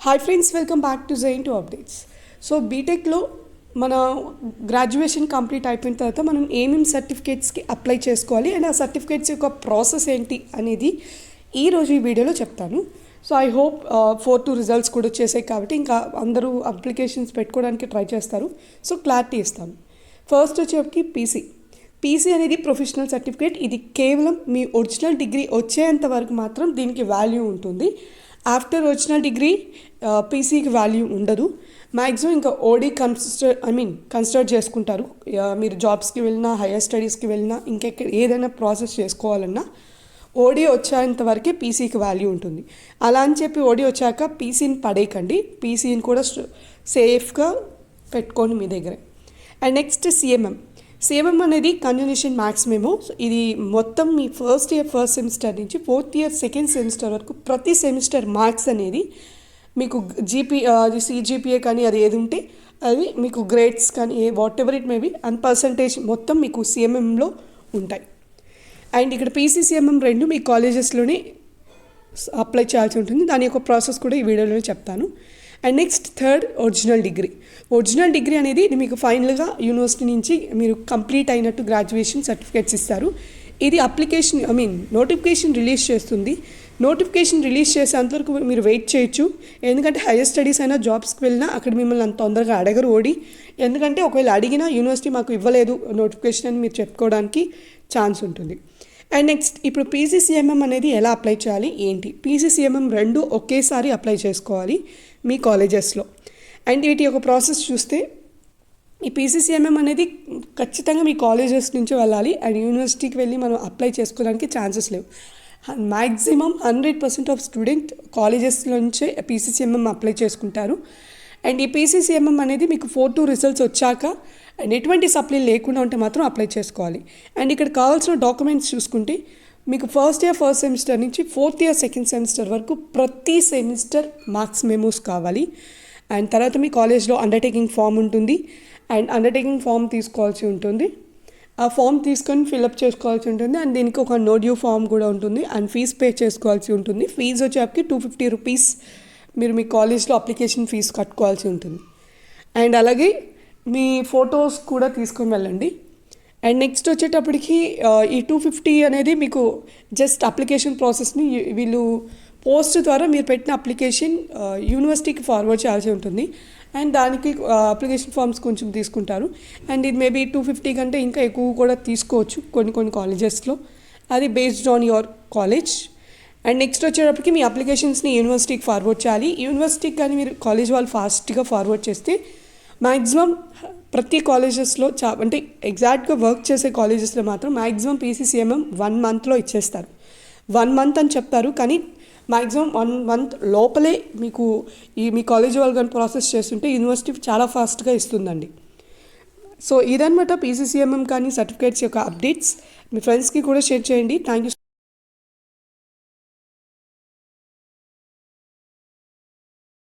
Hi friends, welcome back to JNTUA updates. So బీటెక్లో మన graduation complete అయిపోయిన తర్వాత మనం ఏమేమి సర్టిఫికేట్స్కి అప్లై చేసుకోవాలి అండ్ ఆ సర్టిఫికేట్స్ యొక్క ప్రాసెస్ ఏంటి అనేది ఈరోజు ఈ వీడియోలో చెప్తాను. సో ఐ హోప్ 4-2 రిజల్ట్స్ కూడా వచ్చేసాయి కాబట్టి ఇంకా అందరూ అప్లికేషన్స్ పెట్టుకోవడానికి ట్రై చేస్తారు. సో క్లారిటీ ఇస్తాను. ఫస్ట్ వచ్చేప్పటికి పీసీ అనేది ప్రొఫెషనల్ సర్టిఫికేట్. ఇది కేవలం మీ ఒరిజినల్ డిగ్రీ వచ్చేంత వరకు మాత్రం దీనికి వాల్యూ ఉంటుంది. ఆఫ్టర్ ఒరిజినల్ డిగ్రీ పీసీకి వాల్యూ ఉండదు. మ్యాక్సిమం ఇంకా ఓడీ కన్సిడర్ చేసుకుంటారు. మీరు జాబ్స్కి వెళ్ళినా, హైయర్ స్టడీస్కి వెళ్ళినా, ఇంకెక్కడ ఏదైనా ప్రాసెస్ చేసుకోవాలన్నా ఓడీ వచ్చేంత వరకే పీసీకి వాల్యూ ఉంటుంది. అలా అని చెప్పి ఓడీ వచ్చాక పీసీని పడేయకండి. పీసీని కూడా సేఫ్గా పెట్టుకోండి మీ దగ్గరే. అండ్ నెక్స్ట్ సిఎంఎం అనేది కంటిన్యూషన్ మ్యాథ్స్ మెమో. ఇది మొత్తం మీ ఫస్ట్ ఇయర్ ఫస్ట్ సెమిస్టర్ నుంచి 4th ఇయర్ సెకండ్ సెమిస్టర్ వరకు ప్రతి సెమిస్టర్ మార్క్స్ అనేది మీకు సిజిపిఏ కానీ అది ఏది ఉంటే అది మీకు గ్రేడ్స్ కానీ what ever it may be and percentage మొత్తం మీకు సిఎంఎంలో ఉంటాయి. అండ్ ఇక్కడ పీసీసీఎంఎం రెండు మీ కాలేజెస్లోనే అప్లై చేయాల్సి ఉంటుంది. దాని యొక్క ప్రాసెస్ కూడా ఈ వీడియోలో చెప్తాను. And next third original degree అనేది ఇది మీకు ఫైనల్గా యూనివర్సిటీ నుంచి మీరు కంప్లీట్ అయినట్టు గ్రాడ్యుయేషన్ సర్టిఫికేట్స్ ఇస్తారు. ఇది నోటిఫికేషన్ రిలీజ్ చేస్తుంది. నోటిఫికేషన్ రిలీజ్ చేసేంతవరకు మీరు వెయిట్ చేయొచ్చు. ఎందుకంటే హైయర్ స్టడీస్ అయినా జాబ్స్కి వెళ్ళినా అక్కడ మిమ్మల్ని అంత తొందరగా అడగరు ఓడి. ఎందుకంటే ఒకవేళ అడిగినా యూనివర్సిటీ మాకు ఇవ్వలేదు నోటిఫికేషన్ అని మీరు చెప్పుకోవడానికి ఛాన్స్ ఉంటుంది. అండ్ నెక్స్ట్ ఇప్పుడు పీసీసీఎంఎం అనేది ఎలా అప్లై చేయాలి ఏంటి? పీసీసీఎంఎం రెండు ఒకేసారి అప్లై చేసుకోవాలి మీ కాలేజెస్లో. అండ్ వీటి యొక్క ప్రాసెస్ చూస్తే ఈ పీసీసీఎంఎం అనేది ఖచ్చితంగా మీ కాలేజెస్ నుంచి వెళ్ళాలి. అండ్ యూనివర్సిటీకి వెళ్ళి మనం అప్లై చేసుకోవడానికి ఛాన్సెస్ లేవు. మ్యాక్సిమం 100% ఆఫ్ స్టూడెంట్ కాలేజెస్లో నుంచే పీసీసీఎంఎం అప్లై చేసుకుంటారు. అండ్ ఈ పీసీసీఎంఎం అనేది మీకు 4-2 రిజల్ట్స్ వచ్చాక అండ్ ఎటువంటి సప్లై లేకుండా ఉంటే మాత్రం అప్లై చేసుకోవాలి. అండ్ ఇక్కడ కావాల్సిన డాక్యుమెంట్స్ చూసుకుంటే మీకు ఫస్ట్ ఇయర్ ఫస్ట్ సెమిస్టర్ నుంచి 4th ఇయర్ సెకండ్ సెమిస్టర్ వరకు ప్రతి సెమిస్టర్ మార్క్స్ మెమోస్ కావాలి. అండ్ తర్వాత మీ కాలేజ్లో అండర్టేకింగ్ ఫామ్ ఉంటుంది. అండ్ అండర్టేకింగ్ ఫామ్ తీసుకోవాల్సి ఉంటుంది. ఆ ఫామ్ తీసుకొని ఫిల్అప్ చేసుకోవాల్సి ఉంటుంది. అండ్ దీనికి ఒక నో డ్యూ ఫామ్ కూడా ఉంటుంది. అండ్ ఫీజ్ పే చేసుకోవాల్సి ఉంటుంది. ఫీజు వచ్చేప్పటికి 250 రూపీస్ మీరు మీ కాలేజ్లో అప్లికేషన్ ఫీజు కట్టుకోవాల్సి ఉంటుంది. అండ్ అలాగే మీ ఫొటోస్ కూడా తీసుకొని వెళ్ళండి. అండ్ నెక్స్ట్ వచ్చేటప్పటికి ఈ 250 అనేది మీకు జస్ట్ అప్లికేషన్ ప్రాసెస్ని వీళ్ళు పోస్ట్ ద్వారా మీరు పెట్టిన అప్లికేషన్ యూనివర్సిటీకి ఫార్వర్డ్ చేయాల్సి ఉంటుంది. అండ్ దానికి అప్లికేషన్ ఫామ్స్ కొంచెం తీసుకుంటారు. అండ్ ఇది మేబీ 250 కంటే ఇంకా ఎక్కువ కూడా తీసుకోవచ్చు కొన్ని కాలేజెస్లో. అది based on your college. And next వచ్చేటప్పటికి మీ అప్లికేషన్స్ని యూనివర్సిటీకి ఫార్వర్డ్ చేయాలి. యూనివర్సిటీకి కానీ మీరు కాలేజ్ వాళ్ళు ఫాస్ట్గా ఫార్వర్డ్ చేస్తే మ్యాక్సిమం ప్రతి కాలేజెస్లో అంటే ఎగ్జాక్ట్గా వర్క్ చేసే కాలేజెస్లో మాత్రం మ్యాక్సిమం పీసీసీఎంఎం 1 monthలో ఇచ్చేస్తారు. 1 month అని చెప్తారు కానీ మ్యాక్సిమం 1 month లోపలే మీకు మీ కాలేజ్ వాళ్ళు కానీ ప్రాసెస్ చేస్తుంటే యూనివర్సిటీ చాలా ఫాస్ట్గా ఇస్తుందండి. సో ఇదనమాట పీసీసీఎంఎం కానీ సర్టిఫికేట్స్ యొక్క అప్డేట్స్. మీ ఫ్రెండ్స్కి కూడా షేర్ చేయండి. Thank you.